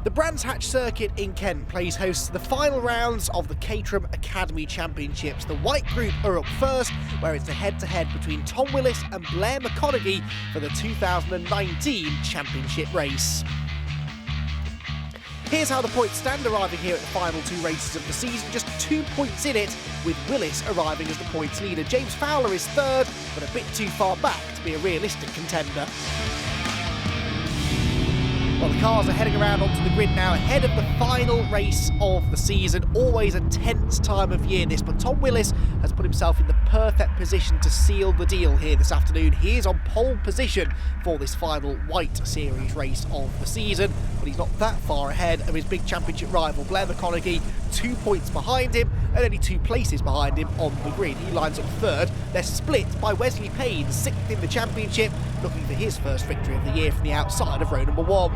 The Brands Hatch circuit in Kent plays host to the final rounds of the Caterham Academy Championships. The white group are up first, where it's a head-to-head between Tom Willis and Blair McConaughey for the 2019 championship race. Here's how the points stand, arriving here at the final two races of the season. Just 2 points in it, with Willis arriving as the points leader. James Fowler is third, but a bit too far back to be a realistic contender. Well, the cars are heading around onto the grid now, ahead of the final race of the season. Always a tense time of year, this, but Tom Willis has put himself in the perfect position to seal the deal here this afternoon. He is on pole position for this final White Series race of the season, but he's not that far ahead of his big championship rival, Blair McConaughey, 2 points behind him and only 2 places behind him on the grid. He lines up third. They're split by Wesley Payne, 6th in the championship, looking for his first victory of the year from the outside of row number 1.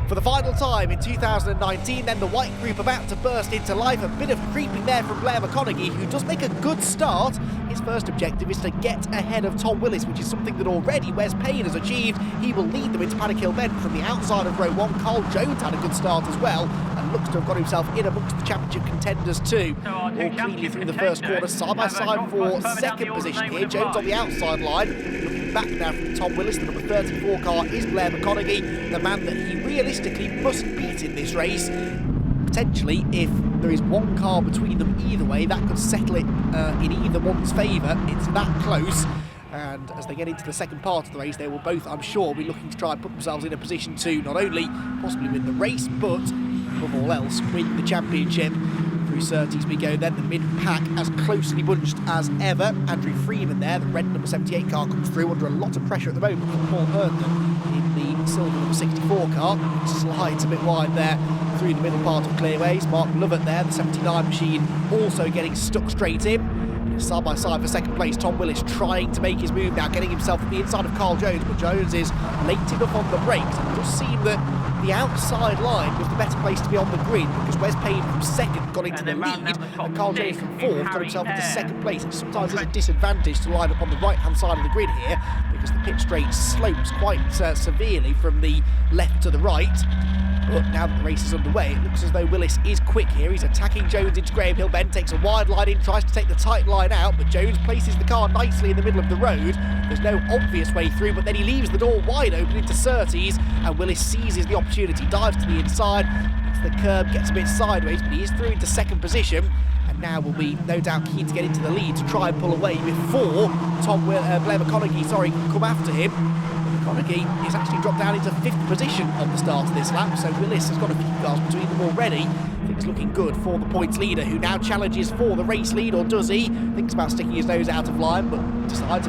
For the final time in 2019, then the white group about to burst into life. A bit of creeping there from Blair McConaughey, who does make a good start. His first objective is to get ahead of Tom Willis, which is something that already Wes Payne has achieved. He will lead them into Paddock Hill Bend from the outside of row 1. Carl Jones had a good start as well, and looks to have got himself in amongst the championship contenders too. All cleanly through the first corner, side by side for second position here. Jones on the outside line, looking back now from Tom Willis. The number 34 car is Blair McConaughey, the man that he realistically must beat in this race. Potentially, if there is one car between them either way, that could settle it in either one's favour. It's that close. And as they get into the second part of the race, they will both, I'm sure, be looking to try and put themselves in a position to not only possibly win the race, but above all else, win the championship. Through Surtees we go then, the mid-pack as closely bunched as ever. Andrew Freeman there, the red number 78 car, comes through under a lot of pressure at the moment from Paul Herndon in the silver number 64 car. Slides a bit wide there through the middle part of Clearways. Mark Lovett there, the 79 machine, also getting stuck straight in. Side by side for second place, Tom Willis trying to make his move now, getting himself at the inside of Carl Jones, but Jones is late enough on the brakes. It does seem that the outside line was the better place to be on the grid, because Wes Payne from second got into the lead, and Carl Jones from fourth got himself into second place. It sometimes is a disadvantage to line up on the right hand side of the grid here, because the pit straight slopes quite severely from the left to the right. But now that the race is underway, it looks as though Willis is quick here. He's attacking Jones into Graham Hill Bend, takes a wide line in, tries to take the tight line out, but Jones places the car nicely in the middle of the road. There's no obvious way through, but then he leaves the door wide open into Surtees, and Willis seizes the opportunity, dives to the inside, hits the curb, gets a bit sideways, but he is through into second position, and now will be no doubt keen to get into the lead to try and pull away before Blair McConaughey, can come after him. McConaughey is actually dropped down into 5th position on the start of this lap, so Willis has got a few cars between them already. Things looking good for the points leader, who now challenges for the race lead, or does he? Thinks about sticking his nose out of line, but decides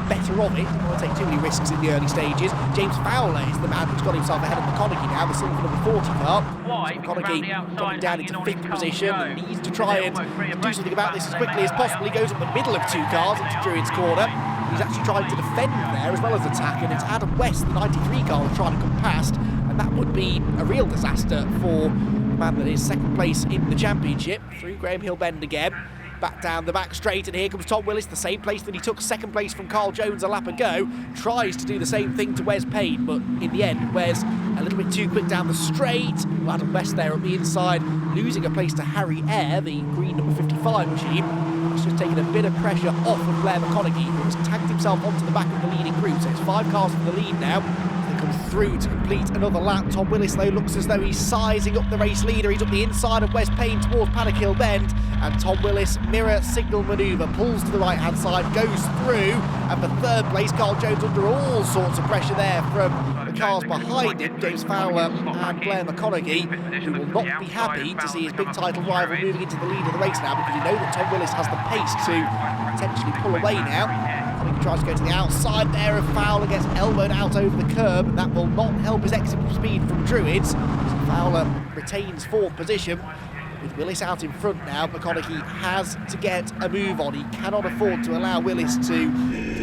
better of it. Doesn't want to take too many risks in the early stages. James Fowler is the man who's got himself ahead of McConaughey now, the silver number 40 car. So McConaughey dropping down into 5th position, and needs to try and do something about this as quickly as possible. He goes up the middle of 2 cars into Druids Corner. He's actually trying to defend there as well as attack, and it's Adam West, the 93 car, who's trying to come past, and that would be a real disaster for the man that is second place in the championship. Through Graham Hill Bend again, back down the back straight, and here comes Tom Willis, the same place that he took second place from Carl Jones a lap ago. Tries to do the same thing to Wes Payne, but in the end, Wes a little bit too quick down the straight. Adam West there at the inside, losing a place to Harry Eyre, the green number 55 machine. It's just taken a bit of pressure off of Blair McConaughey, who has tagged himself onto the back of the leading group. So it's 5 cars for the lead now. They come through to complete another lap. Tom Willis, though, looks as though he's sizing up the race leader. He's up the inside of Wes Payne towards Paddock Hill Bend, and Tom Willis, mirror signal manoeuvre, pulls to the right hand side, goes through, and for third place, Carl Jones under all sorts of pressure there from the cars behind him, James Fowler and Blair McConaughey, who will not be happy to see his big title rival moving into the lead of the race now, because you know that Tom Willis has the pace to potentially pull away now. McConaughey tries to go to the outside there, and Fowler gets elbowed out over the curb, and that will not help his exit speed from Druids. So Fowler retains 4th position. With Willis out in front now, McConaughey has to get a move on. He cannot afford to allow Willis to do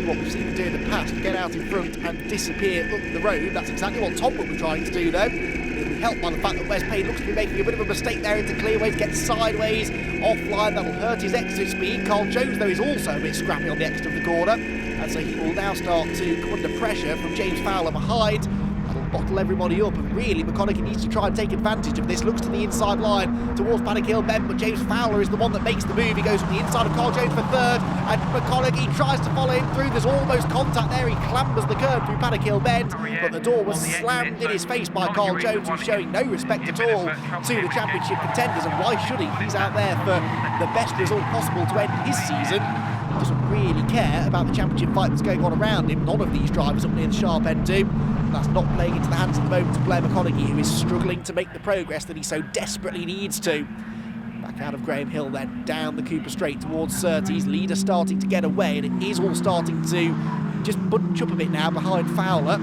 what we've seen him do in the past, get out in front and disappear up the road. That's exactly what Tom will be trying to do, though. He'll be helped by the fact that Wes Payne looks to be making a bit of a mistake there into Clearways, gets sideways, offline, that'll hurt his exit speed. Carl Jones, though, is also a bit scrappy on the exit of the corner, and so he will now start to come under pressure from James Fowler behind. That'll bottle everybody up, and really McConaughey needs to try and take advantage of this. Looks to the inside line towards Paddock Hill Bend, but James Fowler is the one that makes the move. He goes from the inside of Carl Jones for third, and McConaughey tries to follow him through. There's almost contact there. He clambers the curb through Paddock Hill Bend, but the door was slammed in his face by Carl Jones, who's showing no respect at all to the championship contenders. And why should he? He's out there for the best result possible to end his season. He doesn't really care about the championship fight that's going on around him. None of these drivers up near the sharp end do. That's not playing into the hands at the moment of Blair McConaughey, who is struggling to make the progress that he so desperately needs to. Back out of Graham Hill then, down the Cooper Straight towards Surtees. Leader starting to get away, and it is all starting to just bunch up a bit now behind Fowler.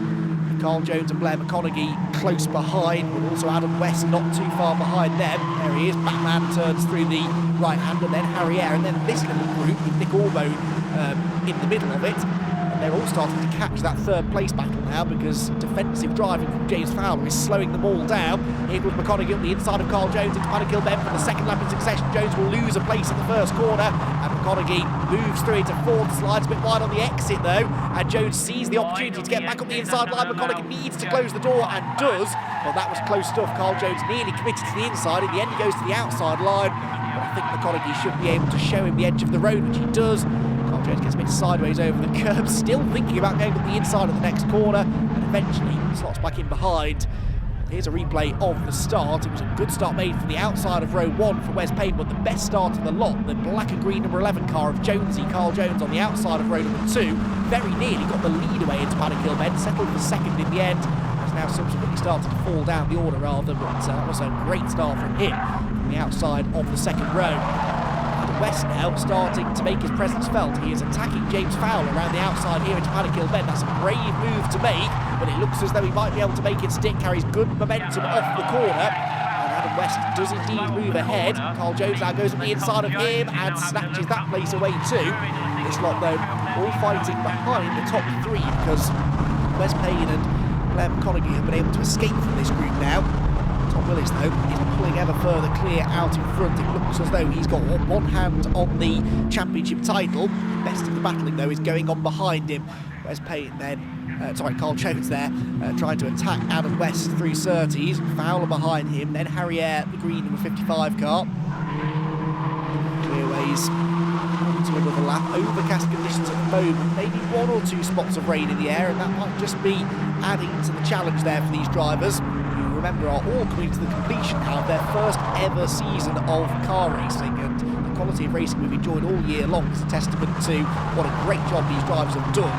Carl Jones and Blair McConaughey close behind, but also Adam West not too far behind them. There he is, Batman turns through the right hand, and then Harry Ayer, and then this little group with Nick Allbone in the middle of it. And they're all starting to catch that third place battle now, because defensive driving from James Fowler is slowing them all down. Here goes McConaughey up the inside of Carl Jones into Paddock Hill Bend for the second lap in succession. Jones will lose a place in the first corner, and McConaughey moves through into fourth, slides a bit wide on the exit though, and Jones sees the opportunity to get back up the inside line. McConaughey needs to close the door, and does. Well, that was close stuff. Carl Jones nearly committed to the inside. In the end, he goes to the outside line, but I think McConaughey should be able to show him the edge of the road, which he does. Carl Jones gets a bit sideways over the curb, still thinking about going up the inside of the next corner, and eventually slots back in behind. Here's a replay of the start. It was a good start made from the outside of row 1 for Wes Payne, but the best start of the lot, the black and green number 11 car of Jonesy, Carl Jones, on the outside of row number 2, very nearly got the lead away into Paddock Hill Bend, settled for second in the end. Has now subsequently started to fall down the order rather, but that was a great start from him from the outside of the second row. West now starting to make his presence felt. He is attacking James Fowler around the outside here into Paddock Hill Bend. That's a brave move to make, but it looks as though he might be able to make it stick. Carries good momentum off the corner, and Adam West does indeed move ahead. Carl Jones now goes on the inside of him and snatches that place away too. This lot though all fighting behind the top 3, because Wes Payne and Blair McConaughey have been able to escape from this group now. Tom Willis, though, is pulling ever further clear out in front. It looks as though he's got one hand on the championship title. Best of the battling, though, is going on behind him. Wes Payne then, Carl Jones there, trying to attack Adam West through Surtees. Fowler behind him, then Harry Ayer, the green number 55 car. Clearways to another lap. Overcast conditions at the moment, maybe 1 or 2 spots of rain in the air, and that might just be adding to the challenge there for these drivers. Remember, are all coming to the completion now of their first ever season of car racing, and the quality of racing we've enjoyed all year long is a testament to what a great job these drivers have done.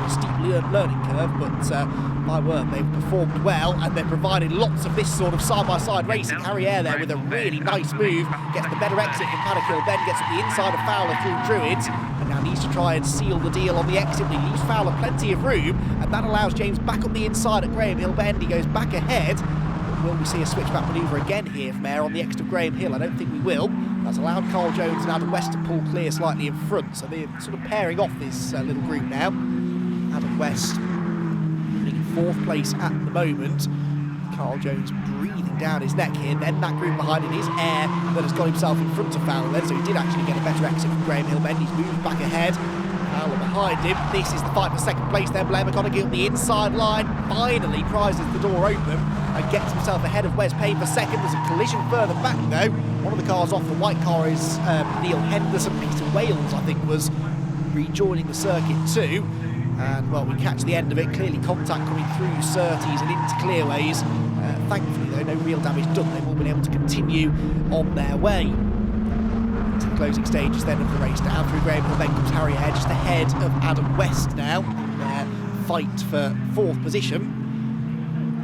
It's a steep learning curve, but my word, they've performed well, and they're providing lots of this sort of side-by-side racing. Harry Ayer there with a really nice move, gets the better exit from Paddock Hill Bend, gets up the inside of Fowler through Druids, and now needs to try and seal the deal on the exit. But he leaves Fowler plenty of room, and that allows James back up the inside at Graham Hill Bend. He goes back ahead. Will we see a switchback manoeuvre again here from Ayer on the exit of Graham Hill? I don't think we will. That's allowed Carl Jones and Adam West to pull clear slightly in front, so they're sort of pairing off this little group now. Adam West in 4th place at the moment. Carl Jones breathing down his neck here. Then that group behind it is Ayer that has got himself in front of Fowler then, so he did actually get a better exit from Graham Hill Bend. He's moved back ahead. Fowler behind him. This is the fight for second place then. Blair McConaughey on the inside line finally prizes the door open and gets himself ahead of Wes Payne for second. There's a collision further back though. One of the cars off, the white car, is Neil Henderson. Peter Wales, I think, was rejoining the circuit too. And well, we catch the end of it. Clearly contact coming through Surtees and into Clearways. Thankfully though, no real damage done. They've all been able to continue on their way. To the closing stages then of the race now. Through Graham Hill Bend comes Harry Ayer, just ahead of Adam West now in their fight for 4th position.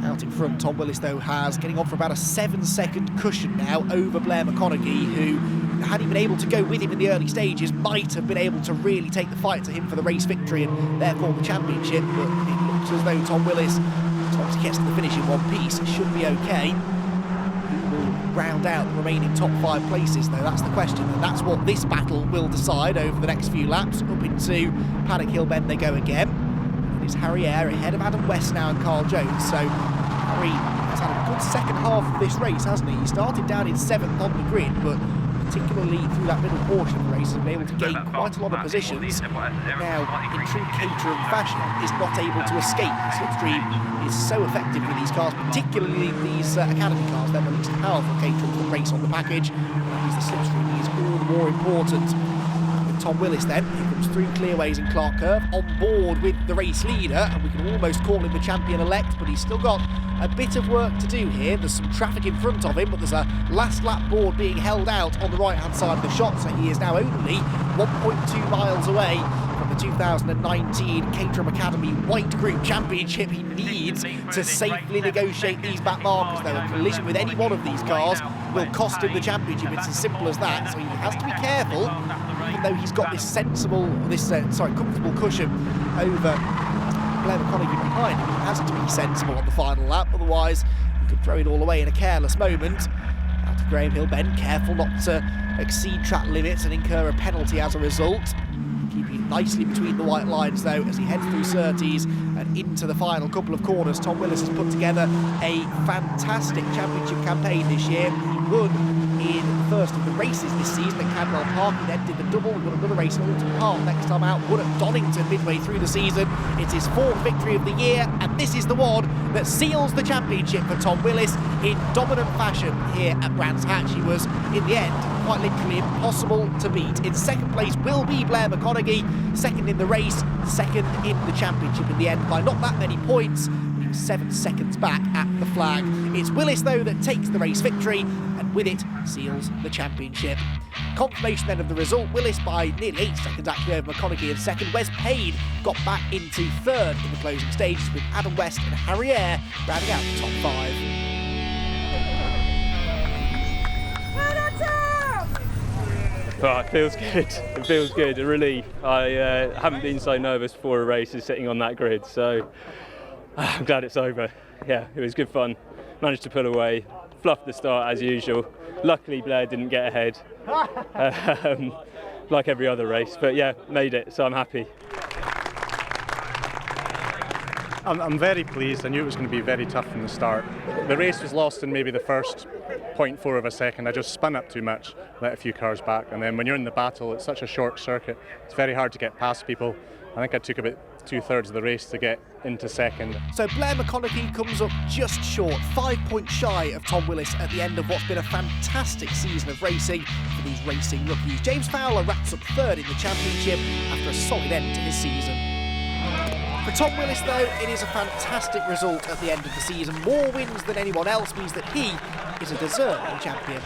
Out in front, Tom Willis though has getting on for about a 7-second cushion now over Blair McConaughey, who, had he been able to go with him in the early stages, might have been able to really take the fight to him for the race victory and therefore the championship. But it looks as though Tom Willis, as long as he gets to the finish in one piece, should be okay. Round out the remaining top 5 places though, that's the question, and that's what this battle will decide over the next few laps. Up into Paddock Hill Bend they go again. It's Harry Ayer ahead of Adam West now and Carl Jones, so Harry has had a good second half of this race, hasn't he? He started down in 7th on the grid, but particularly through that middle portion of the race, has been able to gain quite a lot of positions. Now, in true Caterham fashion, is not able to escape. The slipstream is so effective with these cars, particularly these Academy cars. They're the least powerful Caterhams that race on the package. That means the slipstream is all the more important. Tom Willis then, who comes through Clearways and Clark Curve, on board with the race leader, and we can almost call him the champion-elect, but he's still got a bit of work to do here. There's some traffic in front of him, but there's a last lap board being held out on the right-hand side of the shot, so he is now only 1.2 miles away from the 2019 Caterham Academy White Group Championship. He needs to safely negotiate these back markers, though. A collision with any one of these cars will cost him the championship. It's as simple as that, so he has to be careful. Even though he's got this comfortable cushion over Blair McConaughey behind him, he has to be sensible on the final lap, otherwise he could throw it all away in a careless moment. Out of Graham Hill Bend, careful not to exceed track limits and incur a penalty as a result. Keeping it nicely between the white lines, though, as he heads through Surtees and into the final couple of corners. Tom Willis has put together a fantastic championship campaign this year. He won in the first of the races this season at Cadwell Park. He then did the double, won another race at Alton Park next time out, won at Donington midway through the season. It's his fourth victory of the year, and this is the one that seals the championship for Tom Willis in dominant fashion here at Brands Hatch. He was, in the end, quite literally impossible to beat. In second place will be Blair McConaughey, second in the race, second in the championship in the end by not that many points. He was 7 seconds back at the flag. It's Willis, though, that takes the race victory, and with it seals the championship. Confirmation then of the result, Willis by nearly 8 seconds actually over McConaughey in second. Wes Payne got back into third in the closing stages, with Adam West and Harry Eyre rounding out the top 5. Oh, it feels good. It feels good. A relief. I haven't been so nervous before a race as sitting on that grid, so I'm glad it's over. Yeah, it was good fun. Managed to pull away, fluffed the start as usual. Luckily Blair didn't get ahead, like every other race, but yeah, made it, so I'm happy. I'm very pleased. I knew it was going to be very tough from the start. The race was lost in maybe the first 0.4 of a second. I just spun up too much, let a few cars back, and then when you're in the battle, it's such a short circuit, it's very hard to get past people. I think I took about 2/3 of the race to get into second. So Blair McConaughey comes up just short, 5 points shy of Tom Willis at the end of what's been a fantastic season of racing for these racing rookies. James Fowler wraps up third in the championship after a solid end to his season. For Tom Willis, though, it is a fantastic result at the end of the season. More wins than anyone else means that he is a deserving champion.